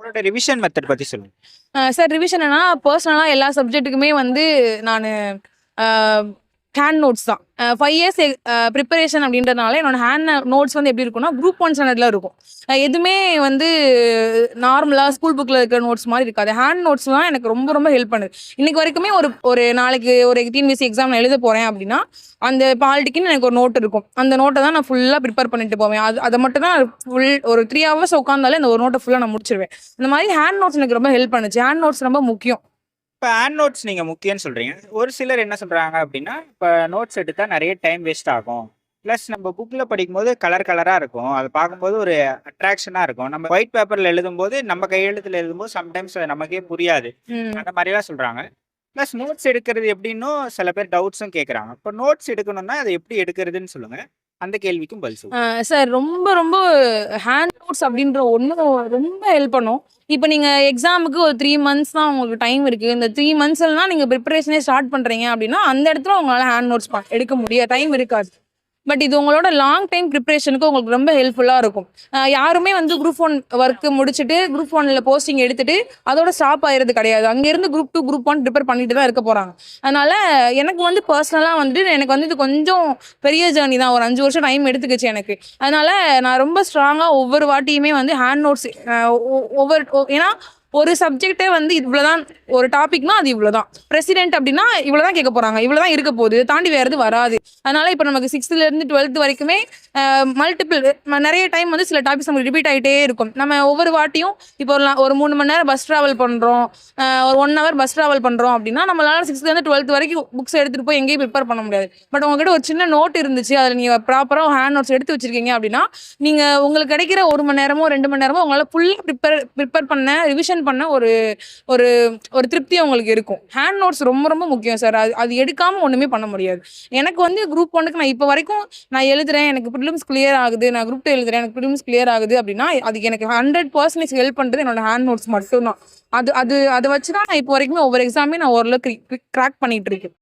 உங்களோட revision method பத்தி சொல்லுங்க. சார் ரிவிஷன்னா பர்சனலாக எல்லா சப்ஜெக்ட்டுக்குமே வந்து நான் ஹேண்ட் நோட்ஸ் தான். 5 இயர்ஸ் ப்ரிப்பரேஷன் அப்படின்றதுனால என்னோட ஹேண்ட் நோட்ஸ் வந்து எப்படி இருக்கும்னா குரூப் 1 ஸ்டாண்டர்டில் இருக்கும். எதுவுமே வந்து நார்மலாக ஸ்கூல் புக்கில் இருக்கிற நோட்ஸ் மாதிரி இருக்காது. ஹேண்ட் நோட்ஸ் தான் எனக்கு ரொம்ப ரொம்ப ஹெல்ப் பண்ணுது. இன்னைக்கு வரைக்குமே ஒரு ஒரு நாளைக்கு ஒரு டிஎன்பிஎஸ்சி எக்ஸாம் நான் எழுத போகிறேன் அப்படின்னா அந்த பாலிட்டிக்குன்னு எனக்கு ஒரு நோட் இருக்கும். அந்த நோட்டை தான் நான் ஃபுல்லாக ப்ரிப்பேர் பண்ணிட்டு போவேன். அதை மட்டும் தான் ஃபுல் ஒரு 3 ஹவர்ஸ் உட்காந்தாலே அந்த ஒரு நோட்டை ஃபுல்லாக நான் முடிச்சிருவேன். அந்த மாதிரி ஹேண்ட் நோட்ஸ் எனக்கு ரொம்ப ஹெல்ப் பண்ணுச்சு. ஹேண்ட் நோட்ஸ் ரொம்ப முக்கியம். இப்போ ஹேண்ட் நோட்ஸ் நீங்க முக்கியம்னு சொல்றீங்க. ஒரு சிலர் என்ன சொல்றாங்க அப்படின்னா, இப்போ நோட்ஸ் எடுத்தா நிறைய டைம் வேஸ்ட் ஆகும். ப்ளஸ் நம்ம புக்ல படிக்கும்போது கலர் கலரா இருக்கும். அதை பார்க்கும்போது ஒரு அட்ராக்ஷனா இருக்கும். நம்ம ஒயிட் பேப்பர்ல எழுதும்போது நம்ம கையெழுத்துல எழுதும்போது சம்டைம்ஸ் நமக்கே புரியாது. அந்த மாதிரிலாம் சொல்றாங்க. ப்ளஸ் நோட்ஸ் எடுக்கிறது எப்படின்னும் சில பேர் டவுட்ஸும் கேட்குறாங்க. இப்போ நோட்ஸ் எடுக்கணும்னா அதை எப்படி எடுக்கிறதுன்னு சொல்லுங்க. அந்த கேள்விக்கும் பதில் சொல்லுங்க. சார் ரொம்ப ரொம்ப ஹேண்ட் நோட்ஸ் அப்படின்ற ஒன்று ரொம்ப ஹெல்ப் பண்ணும். இப்போ நீங்கள் எக்ஸாமுக்கு ஒரு 3 மந்த்ஸ் தான் உங்களுக்கு டைம் இருக்குது. இந்த 3 மந்த்ஸ்லாம் நீங்கள் ப்ரிப்பரேஷனே ஸ்டார்ட் பண்ணுறீங்க அப்படின்னா அந்த இடத்துல உங்களால் ஹேண்ட் நோட்ஸ் எடுக்க முடியாது, டைம் இருக்காது. பட் இது உங்களோட லாங் டைம் ப்ரிப்பரேஷனுக்கு உங்களுக்கு ரொம்ப ஹெல்ப்ஃபுல்லாக இருக்கும். யாருமே வந்து குரூப் 1 ஒர்க்கு முடிச்சுட்டு குரூப் 1ல் போஸ்டிங் எடுத்துட்டு அதோட ஸ்டாப் ஆயிடுறது கிடையாது. அங்கேருந்து குரூப் 2 குரூப் 1 ப்ரிப்பேர் பண்ணிட்டு தான் இருக்க போகிறாங்க. அதனால எனக்கு வந்து பர்சனலாக வந்துட்டு எனக்கு வந்து இது கொஞ்சம் பெரிய ஜேர்னி தான். ஒரு 5 வருஷம் டைம் எடுத்துக்கிச்சு எனக்கு. அதனால நான் ரொம்ப ஸ்ட்ராங்காக ஒவ்வொரு வாட்டியுமே வந்து ஹேண்ட் நோட்ஸ் ஏன்னா ஒரு சப்ஜெக்டே வந்து இவ்வளோதான், ஒரு டாபிக்னா அது இவ்வளோதான், பிரசிடென்ட் அப்படின்னா இவ்வளோதான் கேட்க போகிறாங்க, இவ்வளோதான் இருக்க போகுது, தாண்டி வேறு எது வராது. அதனால இப்போ நமக்கு 6th-லேருந்து 12th வரைக்குமே மல்டிபிள் நிறைய டைம் வந்து சில டாபிக்ஸ் நமக்கு ரிப்பீட் ஆகிட்டே இருக்கும். நம்ம ஒவ்வொரு வாட்டியும் இப்போ ஒரு 3 மணி நேரம் பஸ் ட்ராவல் பண்ணுறோம், ஒரு 1 ஹவர் பஸ் ட்ராவல் பண்ணுறோம் அப்படின்னா நம்மளால 6th-லேருந்து 12th வரைக்கும் புக்ஸ் எடுத்துகிட்டு போய் எங்கேயும் ப்ரிப்பேர் பண்ண முடியாது. பட் உங்ககிட்ட ஒரு சின்ன நோட் இருந்துச்சு, அதில் நீங்கள் ப்ராப்பராக ஹேண்ட் நோட்ஸ் எடுத்து வச்சிருக்கீங்க அப்படின்னா நீங்கள் உங்களுக்கு கிடைக்கிற 1 மணி நேரமோ 2 மணி நேரமோ உங்களால் ஃபுல்லாக ப்ரிப்பேர் பண்ண ரிவிஷன் பண்ண ஒரு ஒரு ஒரு திருப்தி உங்களுக்கு இருக்கும். ஹேண்ட் நோட்ஸ் ரொம்ப ரொம்ப முக்கியம் சார். அது எடுக்காமல் ஒன்றுமே பண்ண முடியாது. எனக்கு வந்து குரூப் 1க்கு நான் இப்போ வரைக்கும் நான் எழுதுறேன், எனக்கு ப்ரிலிம்ஸ் கிளியர் ஆகுது, நான் குரூப் 2 எழுதுறேன், எனக்கு ப்ரிலிம்ஸ் கிளியர் ஆகுது அப்படின்னா அதுக்கு எனக்கு 100% ஹெல்ப் பண்ணுறது என்னோட ஹேண்ட் நோட்ஸ் மட்டும்தான். அதை வச்சு தான் நான் இப்போ வரைக்குமே ஒவ்வொரு எக்ஸாமே நான் ஓரளவுக்கு கிராக் பண்ணிட்டு இருக்கேன்.